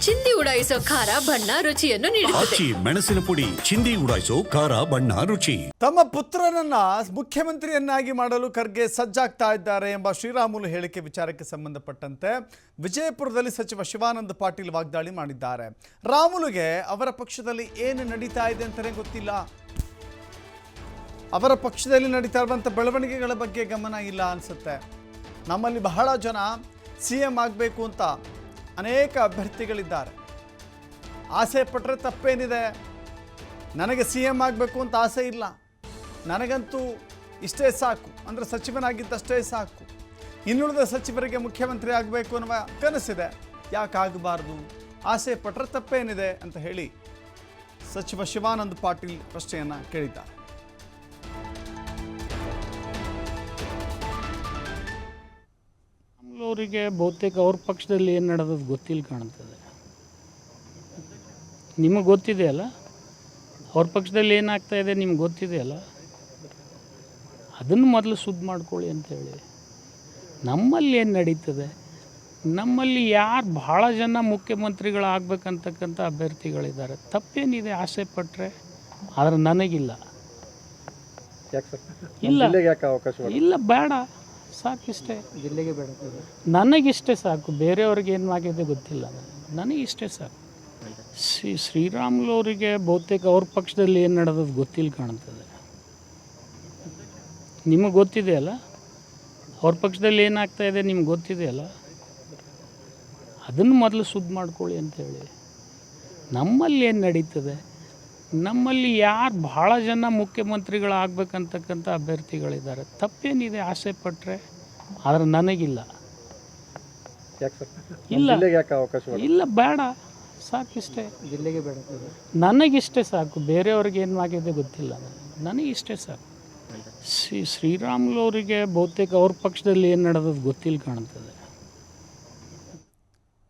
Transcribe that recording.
ಚಿಂದಿ ಉಡಾಯಿಸೋ ಖಾರ ಬಣ್ಣ ರುಚಿಯನ್ನು ನೀಡುತ್ತದೆ. ಆಚಿ ಮೆಣಸಿನ ಪುಡಿ ಚಿಂದಿ ಉಡಾಯಿಸೋ ಖಾರ ಬಣ್ಣ ರುಚಿ. ತಮ್ಮ ಪುತ್ರನನ್ನ ಮುಖ್ಯಮಂತ್ರಿಯನ್ನಾಗಿ ಮಾಡಲು ಖರ್ಗೆ ಸಜ್ಜಾಗ್ತಾ ಇದ್ದಾರೆ ಎಂಬ ಶ್ರೀರಾಮುಲು ಹೇಳಿಕೆ ವಿಚಾರಕ್ಕೆ ಸಂಬಂಧಪಟ್ಟಂತೆ ವಿಜಯಪುರದಲ್ಲಿ ಸಚಿವ ಶಿವಾನಂದ ಪಾಟೀಲ್ ವಾಗ್ದಾಳಿ ಮಾಡಿದ್ದಾರೆ. ರಾಮುಲುಗೆ ಅವರ ಪಕ್ಷದಲ್ಲಿ ಏನು ನಡೀತಾ ಇದೆ ಅಂತಲೇ ಗೊತ್ತಿಲ್ಲ. ಅವರ ಪಕ್ಷದಲ್ಲಿ ನಡೀತಾ ಇರುವಂಥ ಬೆಳವಣಿಗೆಗಳ ಬಗ್ಗೆ ಗಮನ ಇಲ್ಲ ಅನಿಸುತ್ತೆ. ನಮ್ಮಲ್ಲಿ ಬಹಳ ಜನ CM ಆಗಬೇಕು ಅಂತ ಅನೇಕ ಅಭ್ಯರ್ಥಿಗಳಿದ್ದಾರೆ. ಆಸೆ ಪಟ್ಟರೆ ತಪ್ಪೇನಿದೆ? ನನಗೆ CM ಆಗಬೇಕು ಅಂತ ಆಸೆ ಇಲ್ಲ, ನನಗಂತೂ ಇಷ್ಟೇ ಸಾಕು, ಅಂದರೆ ಸಚಿವನಾಗಿದ್ದಷ್ಟೇ ಸಾಕು. ಇನ್ನುಳಿದ ಸಚಿವರಿಗೆ ಮುಖ್ಯಮಂತ್ರಿ ಆಗಬೇಕು ಅನ್ನುವ ಕನಸಿದೆ, ಯಾಕೆ ಆಗಬಾರ್ದು? ಆಸೆ ಪಟ್ಟರೆ ತಪ್ಪೇನಿದೆ ಅಂತ ಹೇಳಿ ಸಚಿವ ಶಿವಾನಂದ ಪಾಟೀಲ್ ಪ್ರಶ್ನೆಯನ್ನು ಕೇಳಿದ್ದಾರೆ. ಅವರಿಗೆ ಬಹುತೇಕ ಅವ್ರ ಪಕ್ಷದಲ್ಲಿ ಏನು ನಡೆದದ್ದು ಗೊತ್ತಿಲ್ಲ ಕಾಣ್ತದೆ. ನಿಮಗೆ ಗೊತ್ತಿದೆಯಲ್ಲ, ಅವ್ರ ಪಕ್ಷದಲ್ಲಿ ಏನಾಗ್ತಾ ಇದೆ ನಿಮ್ಗೆ ಗೊತ್ತಿದೆಯಲ್ಲ, ಅದನ್ನು ಮೊದಲು ಸುದ್ದಿ ಮಾಡ್ಕೊಳ್ಳಿ ಅಂತೇಳಿ. ನಮ್ಮಲ್ಲಿ ಏನು ನಡೀತದೆ, ನಮ್ಮಲ್ಲಿ ಯಾರು ಭಾಳ ಜನ ಮುಖ್ಯಮಂತ್ರಿಗಳಾಗಬೇಕಂತಕ್ಕಂಥ ಅಭ್ಯರ್ಥಿಗಳಿದ್ದಾರೆ. ತಪ್ಪೇನಿದೆ ಆಸೆ ಪಟ್ಟರೆ? ಆದರೆ ನನಗಿಲ್ಲ, ಇಲ್ಲ ಬೇಡ, ಸಾಕಿಷ್ಟೇ. ಜಿಲ್ಲೆಗೆ ಬೇಡ, ನನಗಿಷ್ಟೇ ಸಾಕು. ಬೇರೆಯವ್ರಿಗೆ ಏನು ಆಗಿದೆ ಗೊತ್ತಿಲ್ಲ, ನನಗಿಷ್ಟೇ ಸಾಕು. ಶ್ರೀರಾಮುಲು ಅವರಿಗೆ ಬಹುತೇಕ ಅವ್ರ ಪಕ್ಷದಲ್ಲಿ ಏನು ನಡೆದದ್ದು ಗೊತ್ತಿಲ್ಲ ಕಾಣ್ತದೆ. ನಿಮಗೆ ಗೊತ್ತಿದೆಯಲ್ಲ, ಅವ್ರ ಪಕ್ಷದಲ್ಲಿ ಏನಾಗ್ತಾ ಇದೆ ನಿಮ್ಗೆ ಗೊತ್ತಿದೆಯಲ್ಲ, ಅದನ್ನು ಮೊದಲು ಸುದ್ದಿ ಮಾಡ್ಕೊಳ್ಳಿ ಅಂತೇಳಿ. ನಮ್ಮಲ್ಲಿ ಏನು ನಡೀತದೆ, ನಮ್ಮಲ್ಲಿ ಯಾರು ಭಾಳ ಜನ ಮುಖ್ಯಮಂತ್ರಿಗಳಾಗಬೇಕಂತಕ್ಕಂಥ ಅಭ್ಯರ್ಥಿಗಳಿದ್ದಾರೆ. ತಪ್ಪೇನಿದೆ ಆಸೆ ಪಟ್ಟರೆ? ಆದರೆ ನನಗಿಲ್ಲ, ಇಲ್ಲ ಬೇಡ, ಸಾಕಿಷ್ಟೇ. ಜಿಲ್ಲೆಗೆ ಬೇಡ, ನನಗಿಷ್ಟೇ ಸಾಕು. ಬೇರೆಯವ್ರಿಗೆ ಏನು ಆಗಿದೆ ಗೊತ್ತಿಲ್ಲ, ನನಗಿಷ್ಟೇ ಸಾಕು. ಶ್ರೀರಾಮುಲು ಅವರಿಗೆ ಬಹುತೇಕ ಅವ್ರ ಪಕ್ಷದಲ್ಲಿ ಏನು ನಡೆದದ್ದು ಗೊತ್ತಿಲ್ಲ ಕಾಣ್ತದೆ.